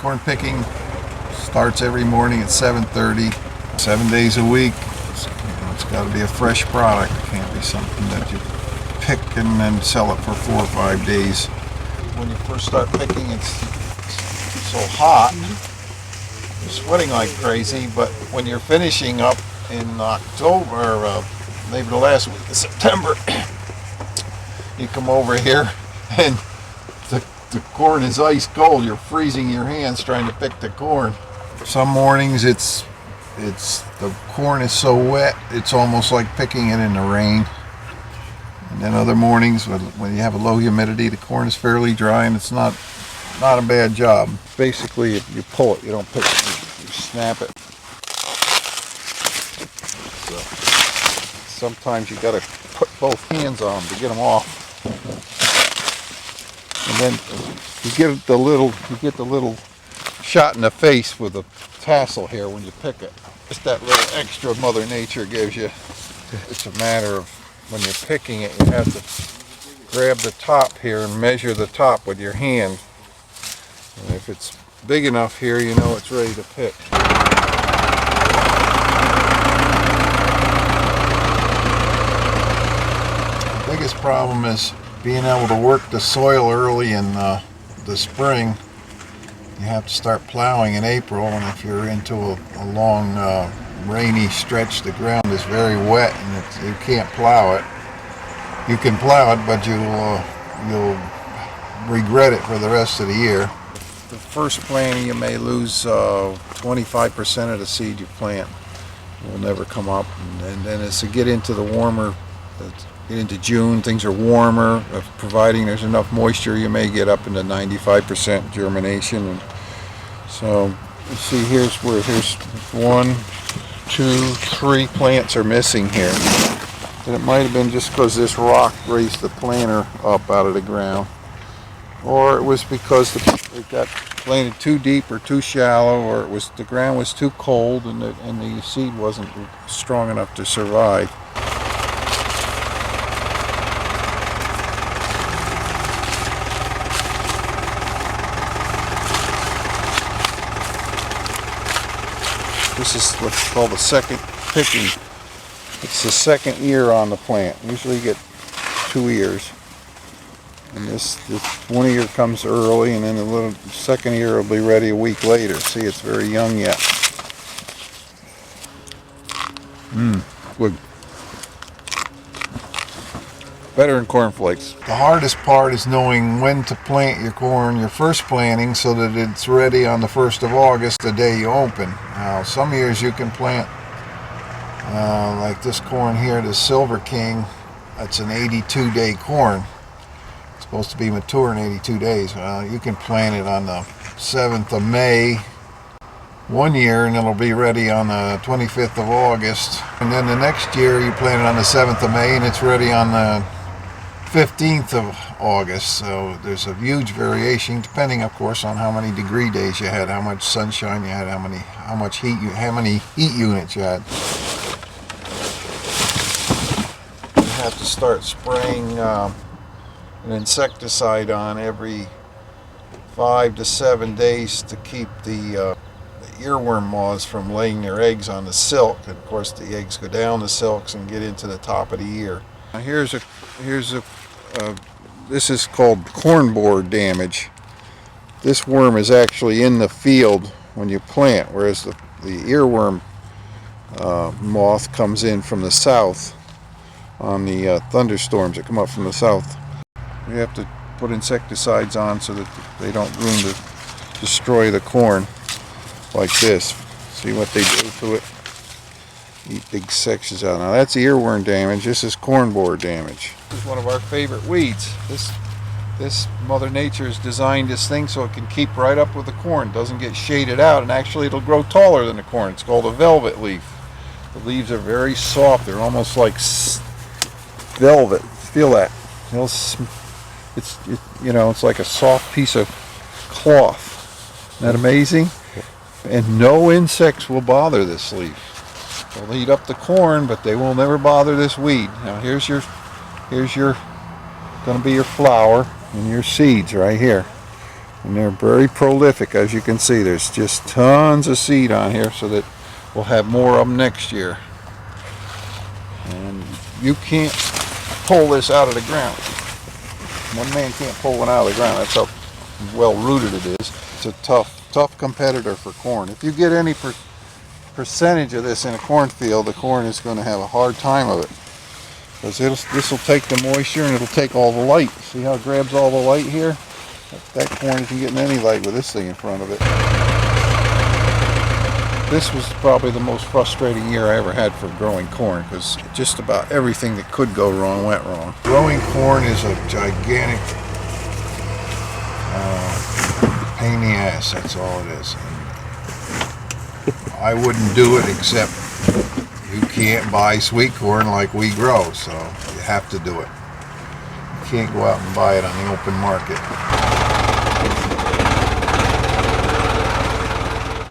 Corn picking starts every morning at 7:30, 7 days a week. It's got to be a fresh product. It can't be something that you pick and then sell it for 4 or 5 days. When you first start picking, it's so hot, you're sweating like crazy, but when you're finishing up in October, maybe the last week of September, you come over here and the corn is ice cold. You're freezing your hands trying to pick the corn. Some mornings the corn is so wet it's almost like picking it in the rain. And then other mornings when you have a low humidity, the corn is fairly dry and it's not a bad job. Basically, you pull it, you don't pick it, you snap it. So sometimes you got to put both hands on them to get them off. And then you get the little shot in the face with the tassel here when you pick it. Just that little extra Mother Nature gives you. It's a matter of when you're picking it, you have to grab the top here and measure the top with your hand. And if it's big enough here, you know it's ready to pick. The biggest problem is being able to work the soil early in the spring. You have to start plowing in April, and if you're into a long rainy stretch, the ground is very wet and you can't plow it. You can plow it, but you'll regret it for the rest of the year. The first planting, you may lose 25% of the seed you plant. It will never come up, and then as you get into the warmer, get into June, things are warmer. Providing there's enough moisture, you may get up into 95% germination. And so you see here's 1, 2, 3 plants are missing here. And it might have been just because this rock raised the planter up out of the ground, or it was because it got planted too deep or too shallow, or the ground was too cold and the seed wasn't strong enough to survive. This is what's called the second picking. It's the second ear on the plant. Usually you get 2 ears. And this one ear comes early, and then the second ear will be ready a week later. See, it's very young yet. Good. Better than cornflakes. The hardest part is knowing when to plant your corn, your first planting, so that it's ready on the 1st of August, the day you open. Now, some years you can plant, like this corn here, the Silver King, that's an 82-day corn. It's supposed to be mature in 82 days. You can plant it on the 7th of May, 1 year, and it'll be ready on the 25th of August. And then the next year you plant it on the 7th of May, and it's ready on the 15th of August. So there's a huge variation, depending of course on how many degree days you had, how much sunshine you had, how many heat units you had. You have to start spraying an insecticide on every 5 to 7 days to keep the earworm moths from laying their eggs on the silk. And of course the eggs go down the silks and get into the top of the ear. Now this is called corn borer damage. This worm is actually in the field when you plant, whereas the earworm moth comes in from the south on the thunderstorms that come up from the south. We have to put insecticides on so that they don't destroy the corn like this. See what they do to it? Eat big sections out. Now that's earworm damage. This is corn borer damage. This is one of our favorite weeds. This Mother Nature has designed this thing so it can keep right up with the corn. It doesn't get shaded out, and actually it'll grow taller than the corn. It's called a velvet leaf. The leaves are very soft. They're almost like velvet. Feel that? It's like a soft piece of cloth. Isn't that amazing? And no insects will bother this leaf. They'll eat up the corn, but they will never bother this weed. Now here's your going to be your flower and your seeds right here. And they're very prolific, as you can see. There's just tons of seed on here, so that we'll have more of them next year. And you can't pull this out of the ground. One man can't pull one out of the ground. That's how well rooted it is. It's a tough competitor for corn. If you get any percentage of this in a cornfield, the corn is going to have a hard time of it, because this will take the moisture and it'll take all the light. See how it grabs all the light here? That corn isn't getting any light with this thing in front of it. This was probably the most frustrating year I ever had for growing corn, because just about everything that could go wrong went wrong. Growing corn is a gigantic pain in the ass, that's all it is. I wouldn't do it, except you can't buy sweet corn like we grow, so you have to do it. You can't go out and buy it on the open market.